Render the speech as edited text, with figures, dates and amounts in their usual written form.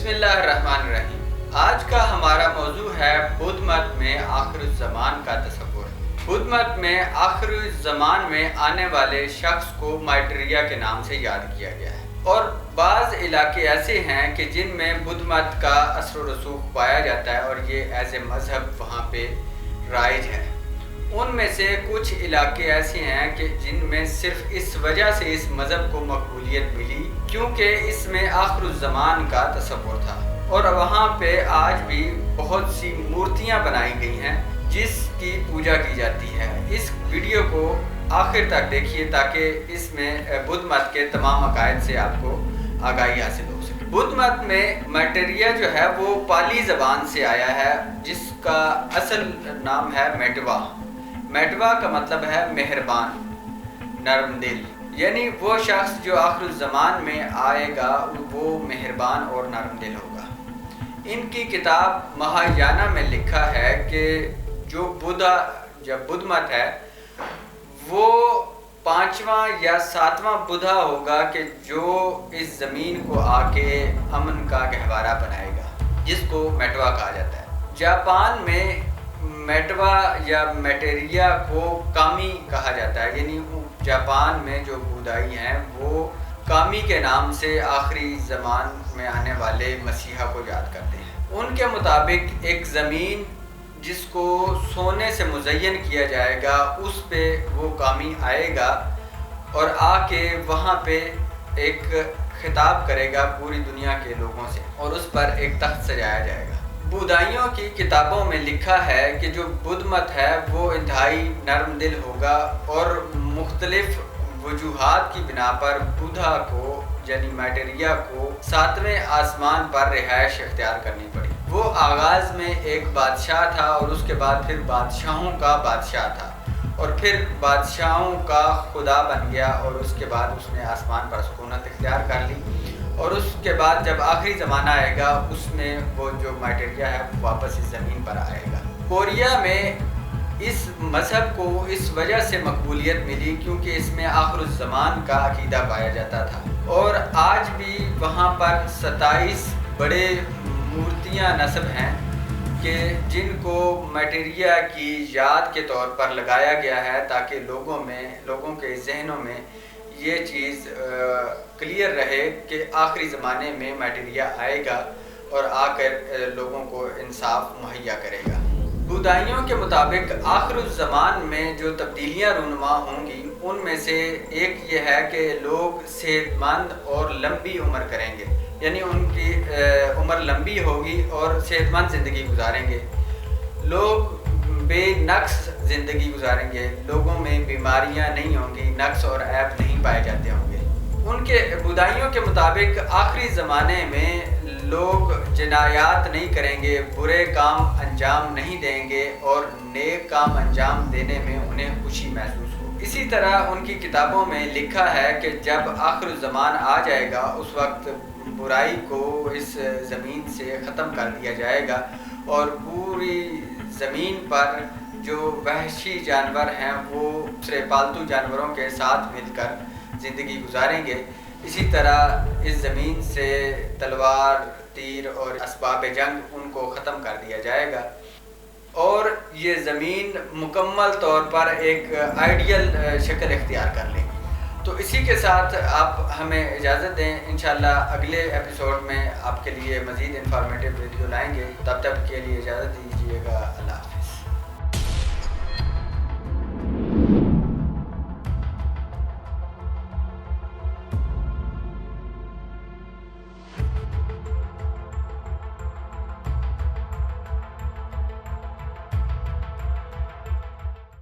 بسم اللہ الرحمن الرحیم۔ آج کا ہمارا موضوع ہے بدھ مت میں آخر الزمان کا تصور۔ بدھ مت میں آخر الزمان میں آنے والے شخص کو مائٹریہ کے نام سے یاد کیا گیا ہے، اور بعض علاقے ایسے ہیں کہ جن میں بدھ مت کا اثر و رسوخ پایا جاتا ہے اور یہ ایز اے مذہب وہاں پہ رائج ہے۔ ان میں سے کچھ علاقے ایسے ہیں کہ جن میں صرف اس وجہ سے اس مذہب کو مقبولیت ملی کیونکہ اس میں آخر الزمان کا تصور تھا، اور وہاں پہ آج بھی بہت سی مورتیاں بنائی گئی ہیں جس کی پوجا کی جاتی ہے۔ اس ویڈیو کو آخر تک دیکھیے تاکہ اس میں بدھ مت کے تمام عقائد سے آپ کو آگاہی حاصل ہو سکے۔ بدھ مت میں مائٹریہ جو ہے وہ پالی زبان سے آیا ہے جس کا اصل نام ہے میٹوا۔ میٹوا کا مطلب ہے مہربان، نرم دل، یعنی وہ شخص جو آخر الزمان میں آئے گا وہ مہربان اور نرم دل ہوگا۔ ان کی کتاب مہایانہ میں لکھا ہے کہ جو بدھ مت ہے وہ 5واں یا 7واں بدھا ہوگا کہ جو اس زمین کو آ کے امن کا گہوارہ بنائے گا، جس کو میٹوا کہا جاتا ہے۔ جاپان میں میٹوا یا میٹریہ کو کامی کہا جاتا ہے، یعنی جاپان میں جو بودائی ہیں وہ کامی کے نام سے آخری زمان میں آنے والے مسیحا کو یاد کرتے ہیں۔ ان کے مطابق ایک زمین جس کو سونے سے مزین کیا جائے گا اس پہ وہ کامی آئے گا اور آ کے وہاں پہ ایک خطاب کرے گا پوری دنیا کے لوگوں سے، اور اس پر ایک تخت سجایا جائے گا۔ بودائیوں کی کتابوں میں لکھا ہے کہ جو بدھ مت ہے وہ انتہائی نرم دل ہوگا، اور مختلف وجوہات کی بنا پر بدھا کو یعنی مائٹریہ کو 7ویں آسمان پر رہائش اختیار کرنی پڑی۔ وہ آغاز میں ایک بادشاہ تھا اور اس کے بعد پھر بادشاہوں کا بادشاہ تھا، اور پھر بادشاہوں کا خدا بن گیا، اور اس کے بعد اس نے آسمان پر سکونت اختیار کر لی، اور اس کے بعد جب آخری زمانہ آئے گا اس میں وہ جو مائٹریہ ہے واپس اس زمین پر آئے گا۔ کوریا میں اس مذہب کو اس وجہ سے مقبولیت ملی کیونکہ اس میں آخر الزمان کا عقیدہ پایا جاتا تھا، اور آج بھی وہاں پر 27 بڑے مورتیاں نصب ہیں کہ جن کو مائٹریہ کی یاد کے طور پر لگایا گیا ہے تاکہ لوگوں کے ذہنوں میں یہ چیز کلیئر رہے کہ آخری زمانے میں مائٹریہ آئے گا اور آ کر لوگوں کو انصاف مہیا کرے گا۔ بودائیوں کے مطابق آخر الزمان میں جو تبدیلیاں رونما ہوں گی ان میں سے ایک یہ ہے کہ لوگ صحت مند اور لمبی عمر کریں گے، یعنی ان کی عمر لمبی ہوگی اور صحت مند زندگی گزاریں گے۔ لوگ بے نقص زندگی گزاریں گے، لوگوں میں بیماریاں نہیں ہوں گی، نقص اور عیب نہیں پائے جاتے ہوں گے۔ ان کے بودائیوں کے مطابق آخری زمانے میں لوگ جنایات نہیں کریں گے، برے کام انجام نہیں دیں گے، اور نیک کام انجام دینے میں انہیں خوشی محسوس ہو۔ اسی طرح ان کی کتابوں میں لکھا ہے کہ جب آخر الزمان آ جائے گا اس وقت برائی کو اس زمین سے ختم کر دیا جائے گا، اور پوری زمین پر جو وحشی جانور ہیں وہ دوسرے پالتو جانوروں کے ساتھ مل کر زندگی گزاریں گے۔ اسی طرح اس زمین سے تلوار، تیر اور اسباب جنگ ان کو ختم کر دیا جائے گا، اور یہ زمین مکمل طور پر ایک آئیڈیل شکل اختیار کر لے گی۔ تو اسی کے ساتھ آپ ہمیں اجازت دیں، انشاءاللہ اگلے ایپیسوڈ میں آپ کے لیے مزید انفارمیٹیو ویڈیو لائیں گے۔ تب تک کے لیے اجازت دیجیے گا، اللہ حافظ۔